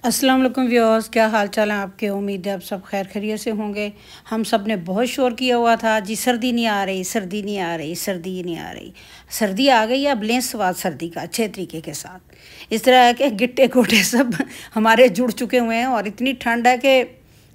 अस्सलाम वालेकुम व्यूअर्स, क्या हाल चाल है आपके। उम्मीद है आप सब खैर खैरियत से होंगे। हम सब ने बहुत शोर किया हुआ था जी, सर्दी नहीं आ रही, सर्दी नहीं आ रही, सर्दी नहीं आ रही। सर्दी आ गई, अब लें स्वाद सर्दी का अच्छे तरीके के साथ। इस तरह है कि गिट्टे गोटे सब हमारे जुड़ चुके हुए हैं और इतनी ठंड है कि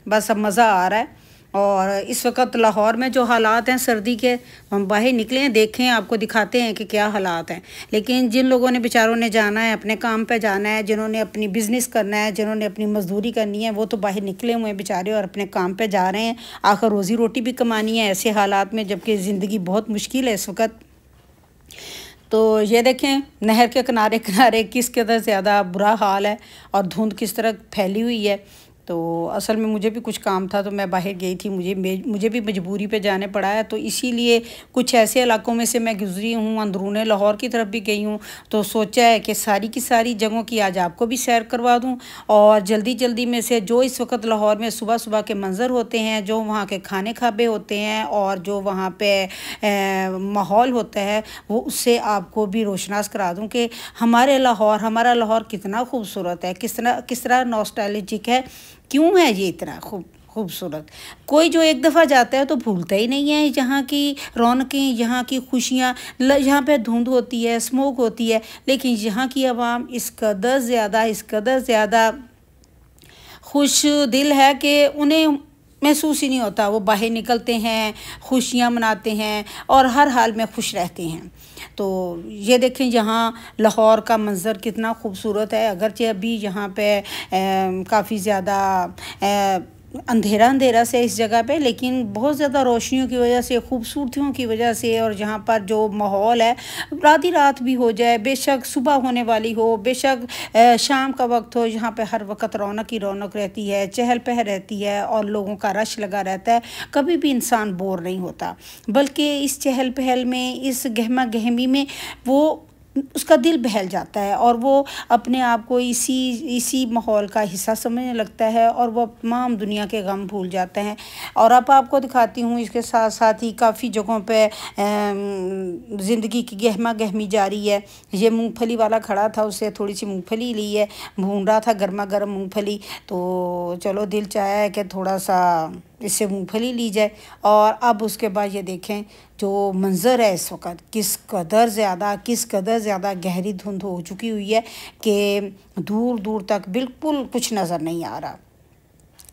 बस अब मज़ा आ रहा है। और इस वक्त लाहौर में जो हालात हैं सर्दी के, हम बाहर निकले हैं, देखें, आपको दिखाते हैं कि क्या हालात हैं। लेकिन जिन लोगों ने बेचारों ने जाना है, अपने काम पे जाना है, जिन्होंने अपनी बिज़नेस करना है, जिन्होंने अपनी मजदूरी करनी है, वो तो बाहर निकले हुए हैं बेचारे और अपने काम पे जा रहे हैं। आखिर रोज़ी रोटी भी कमानी है ऐसे हालात में, जबकि ज़िंदगी बहुत मुश्किल है इस वक्त। तो ये देखें, नहर के किनारे किनारे किस कदर ज़्यादा बुरा हाल है और धुंध किस तरह फैली हुई है। तो असल में मुझे भी कुछ काम था तो मैं बाहर गई थी, मुझे भी मजबूरी पे जाने पड़ा है। तो इसीलिए कुछ ऐसे इलाकों में से मैं गुज़री हूँ, अंदरूने लाहौर की तरफ भी गई हूँ। तो सोचा है कि सारी की सारी जगहों की आज आपको भी सैर करवा दूँ। और जल्दी जल्दी में से जो इस वक्त लाहौर में सुबह सुबह के मंज़र होते हैं, जो वहाँ के खाने खाबे होते हैं और जो वहाँ पे माहौल होता है, वो उससे आपको भी रोशनास करा दूँ कि हमारा लाहौर कितना खूबसूरत है, किस तरह नॉस्टैल्जिक है, क्यों है ये इतना खूबसूरत। कोई जो एक दफ़ा जाता है तो भूलता ही नहीं है यहाँ की रौनकें, यहाँ की खुशियाँ। यहाँ पे धुंध होती है, स्मोक होती है, लेकिन यहाँ की आवाम इस कदर ज़्यादा खुश दिल है कि उन्हें महसूस ही नहीं होता। वो बाहर निकलते हैं, खुशियाँ मनाते हैं और हर हाल में खुश रहते हैं। तो ये देखें, यहाँ लाहौर का मंज़र कितना खूबसूरत है। अगरचे अभी यहाँ पे काफ़ी ज़्यादा अंधेरा से इस जगह पे, लेकिन बहुत ज़्यादा रोशनियों की वजह से, खूबसूरतियों की वजह से, और यहाँ पर जो माहौल है, रात ही रात भी हो जाए, बेशक सुबह होने वाली हो, बेशक शाम का वक्त हो, यहाँ पे हर वक्त रौनक ही रौनक रहती है, चहल पहल रहती है और लोगों का रश लगा रहता है। कभी भी इंसान बोर नहीं होता, बल्कि इस चहल पहल में, इस गहमा गहमी में वो उसका दिल बहल जाता है और वो अपने आप को इसी माहौल का हिस्सा समझने लगता है और वो तमाम दुनिया के गम भूल जाते हैं। और अब आपको दिखाती हूँ, इसके साथ साथ ही काफ़ी जगहों पे ज़िंदगी की गहमा गहमी जारी है। ये मूंगफली वाला खड़ा था, उससे थोड़ी सी मूंगफली ली है, भून रहा था गर्मा गर्म मूंगफली। तो चलो दिल चाहा है कि थोड़ा सा इससे मूंगफली ली जाए। और अब उसके बाद ये देखें जो मंज़र है इस वक्त, किस कदर ज़्यादा गहरी धुंध हो चुकी हुई है कि दूर दूर तक बिल्कुल कुछ नज़र नहीं आ रहा।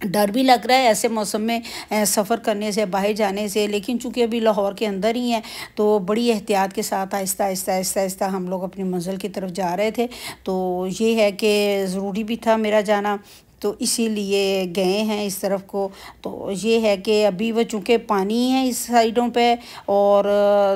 डर भी लग रहा है ऐसे मौसम में सफ़र करने से, बाहर जाने से। लेकिन चूँकि अभी लाहौर के अंदर ही हैं तो बड़ी एहतियात के साथ आहिस्ता अहिस्ता हम लोग अपनी मंज़िल की तरफ जा रहे थे। तो ये है कि ज़रूरी भी था मेरा जाना, तो इसीलिए गए हैं इस तरफ को। तो ये है कि अभी वो चूँकि पानी है इस साइडों पे और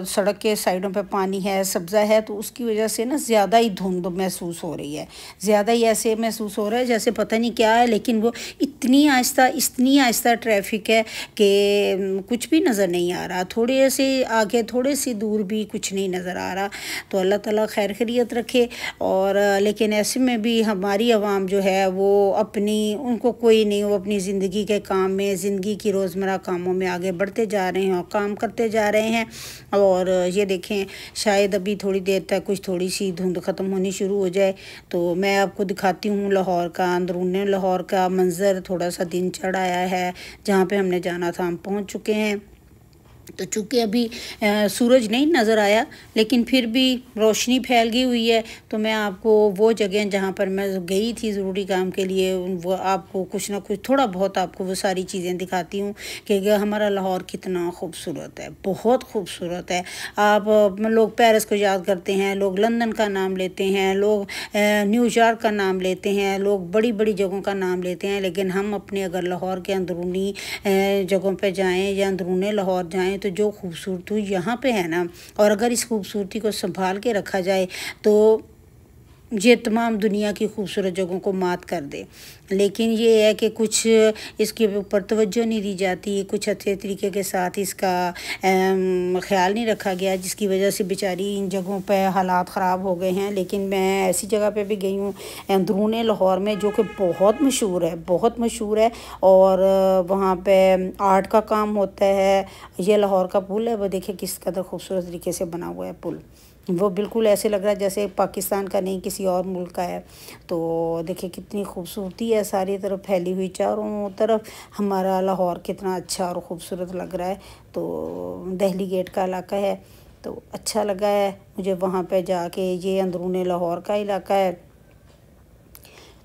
सड़क के साइडों पे पानी है, सब्ज़ा है, तो उसकी वजह से ना ज़्यादा ही धुंध महसूस हो रही है। ज़्यादा ही ऐसे महसूस हो रहा है जैसे पता नहीं क्या है, लेकिन वो इतनी आहिस्ता ट्रैफिक है कि कुछ भी नज़र नहीं आ रहा। थोड़े से आगे, थोड़े सी दूर भी कुछ नहीं नज़र आ रहा। तो अल्लाह ताला खैर खैरियत रखे। और लेकिन ऐसे में भी हमारी आवाम जो है वो उनको कोई नहीं, वो अपनी ज़िंदगी के काम में, ज़िंदगी की रोज़मर्रा कामों में आगे बढ़ते जा रहे हैं और काम करते जा रहे हैं। और ये देखें, शायद अभी थोड़ी देर तक कुछ थोड़ी सी धुंध ख़त्म होनी शुरू हो जाए तो मैं आपको दिखाती हूँ लाहौर का, अंदरूनी लाहौर का मंज़र। थोड़ा सा दिन चढ़ आया है, जहाँ पे हमने जाना था हम पहुँच चुके हैं। तो चूँकि अभी सूरज नहीं नज़र आया, लेकिन फिर भी रोशनी फैल गई हुई है। तो मैं आपको वो जगह जहाँ पर मैं गई थी ज़रूरी काम के लिए, वो आपको कुछ ना कुछ थोड़ा बहुत आपको वो सारी चीज़ें दिखाती हूँ कि हमारा लाहौर कितना खूबसूरत है, बहुत खूबसूरत है। आप लोग पेरिस को याद करते हैं, लोग लंदन का नाम लेते हैं, लोग न्यूयॉर्क का नाम लेते हैं, लोग बड़ी बड़ी जगहों का नाम लेते हैं, लेकिन हम अपने अगर लाहौर के अंदरूनी जगहों पे जाएं या अंदरूनी लाहौर जाएं तो जो खूबसूरती यहाँ पे है ना, और अगर इस खूबसूरती को संभाल के रखा जाए तो ये तमाम दुनिया की खूबसूरत जगहों को मात कर दे। लेकिन ये है कि कुछ इसके ऊपर तवज्जो नहीं दी जाती, कुछ अच्छे तरीके के साथ इसका ख्याल नहीं रखा गया, जिसकी वजह से बेचारी इन जगहों पे हालात ख़राब हो गए हैं। लेकिन मैं ऐसी जगह पे भी गई हूँ अंदरूनी लाहौर में, जो कि बहुत मशहूर है और वहाँ पे आर्ट का काम होता है। ये लाहौर का पुल है, वो देखिए किस कदर खूबसूरत तरीके से बना हुआ है पुल। वो बिल्कुल ऐसे लग रहा है जैसे पाकिस्तान का नहीं किसी और मुल्क का है। तो देखिए कितनी खूबसूरती है सारी तरफ फैली हुई, चारों तरफ हमारा लाहौर कितना अच्छा और ख़ूबसूरत लग रहा है। तो दिल्ली गेट का इलाका है, तो अच्छा लगा है मुझे वहाँ पे जाके। ये अंदरूनी लाहौर का इलाका है।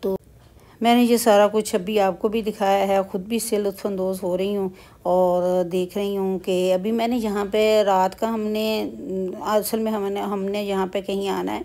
तो मैंने ये सारा कुछ अभी आपको भी दिखाया है, ख़ुद भी इससे लुत्फ़अंदोज़ हो रही हूँ और देख रही हूँ कि अभी मैंने यहाँ पे रात का असल में हमने यहाँ पे कहीं आना है।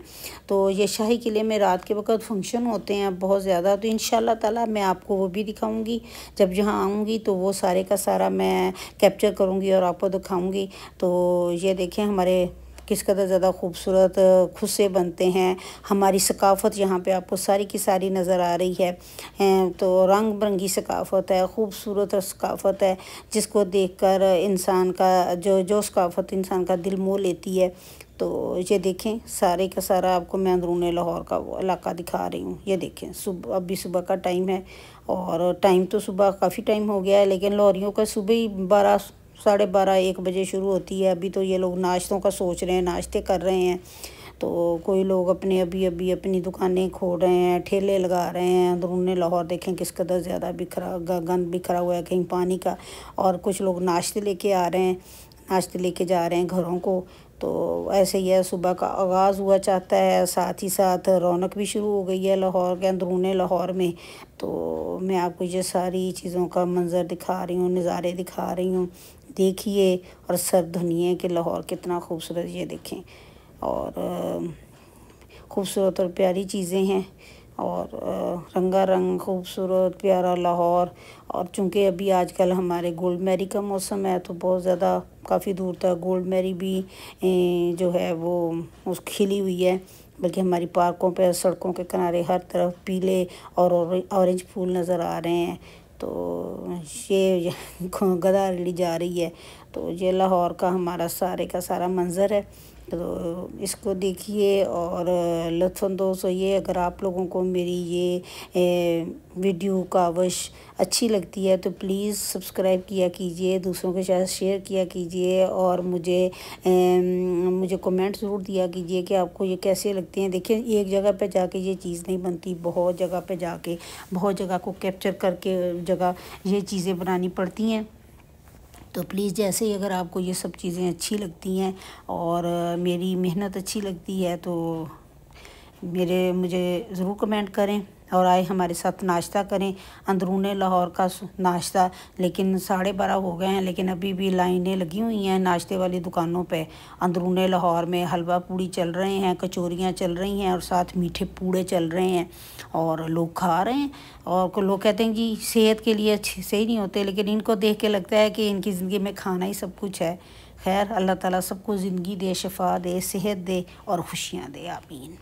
तो ये शाही किले में रात के वक्त फंक्शन होते हैं बहुत ज़्यादा, तो इंशाल्लाह ताला मैं आपको वो भी दिखाऊंगी जब यहाँ आऊँगी। तो वो सारे का सारा मैं कैप्चर करूँगी और आपको दिखाऊँगी। तो ये देखें हमारे किस कदर ज़्यादा खूबसूरत खुद से बनते हैं। हमारी सकाफ़त यहाँ पे आपको सारी की सारी नज़र आ रही है। तो रंग बिरंगी सकाफ़त है, खूबसूरत सकाफ़त है, जिसको देखकर इंसान का जो सकाफ़त इंसान का दिल मोह लेती है। तो ये देखें सारे का सारा आपको मैं अंदरूनी लाहौर का वो इलाका दिखा रही हूँ। ये देखें अभी सुबह का टाइम है और टाइम तो सुबह काफ़ी टाइम हो गया है, लेकिन लाहौरियों का सुबह ही 12 साढ़े 12 1 बजे शुरू होती है। अभी तो ये लोग नाश्तों का सोच रहे हैं, नाश्ते कर रहे हैं। तो कोई लोग अभी अपनी दुकानें खोल रहे हैं, ठेले लगा रहे हैं। अंदरूनी लाहौर देखें किस कदर ज़्यादा गंद बिखरा हुआ है कहीं पानी का। और कुछ लोग नाश्ते लेके आ रहे हैं, नाश्ते लेके जा रहे हैं घरों को। तो ऐसे ही है, सुबह का आगाज़ हुआ चाहता है, साथ ही साथ रौनक भी शुरू हो गई है लाहौर के अंदरूनी लाहौर में। तो मैं आपको ये सारी चीज़ों का मंज़र दिखा रही हूँ, नज़ारे दिखा रही हूँ। देखिए और सर धुनिए कि लाहौर कितना खूबसूरत, ये देखें। और खूबसूरत और प्यारी चीज़ें हैं और रंगारंग खूबसूरत प्यारा लाहौर। और चूँकि अभी आजकल हमारे गोल्ड मैरी का मौसम है, तो बहुत ज़्यादा काफ़ी दूर तक गोल्ड मैरी भी जो है वो खिली हुई है। बल्कि हमारी पार्कों पे, सड़कों के किनारे हर तरफ पीले और ऑरेंज फूल नज़र आ रहे हैं। तो ये गदारली जा रही है। तो ये लाहौर का हमारा सारे का सारा मंज़र है। तो इसको देखिए और लुत्फ़अंदोज़ होइए। अगर आप लोगों को मेरी ये वीडियो काविश अच्छी लगती है तो प्लीज़ सब्सक्राइब किया कीजिए, दूसरों के साथ शेयर किया कीजिए और मुझे कमेंट ज़रूर दिया कीजिए कि आपको ये कैसे लगते हैं। देखिए एक जगह पे जाके ये चीज़ नहीं बनती, बहुत जगह पे जाके बहुत जगह को कैप्चर करके जगह ये चीज़ें बनानी पड़ती हैं। तो प्लीज़ जैसे ही अगर आपको ये सब चीज़ें अच्छी लगती हैं और मेरी मेहनत अच्छी लगती है तो मुझे ज़रूर कमेंट करें और आए हमारे साथ नाश्ता करें। अंदरूनी लाहौर का नाश्ता, लेकिन 12:30 हो गए हैं, लेकिन अभी भी लाइनें लगी हुई हैं नाश्ते वाली दुकानों पे। अंदरूनी लाहौर में हलवा पूड़ी चल रहे हैं, कचौरियाँ चल रही हैं और साथ मीठे पूड़े चल रहे हैं और लोग खा रहे हैं। और लोग कहते हैं जी सेहत के लिए अच्छे सही नहीं होते, लेकिन इनको देख के लगता है कि इनकी ज़िंदगी में खाना ही सब कुछ है। खैर अल्लाह ताला सबको ज़िंदगी दे, शफा दे, सेहत दे और खुशियाँ दे। आमीन।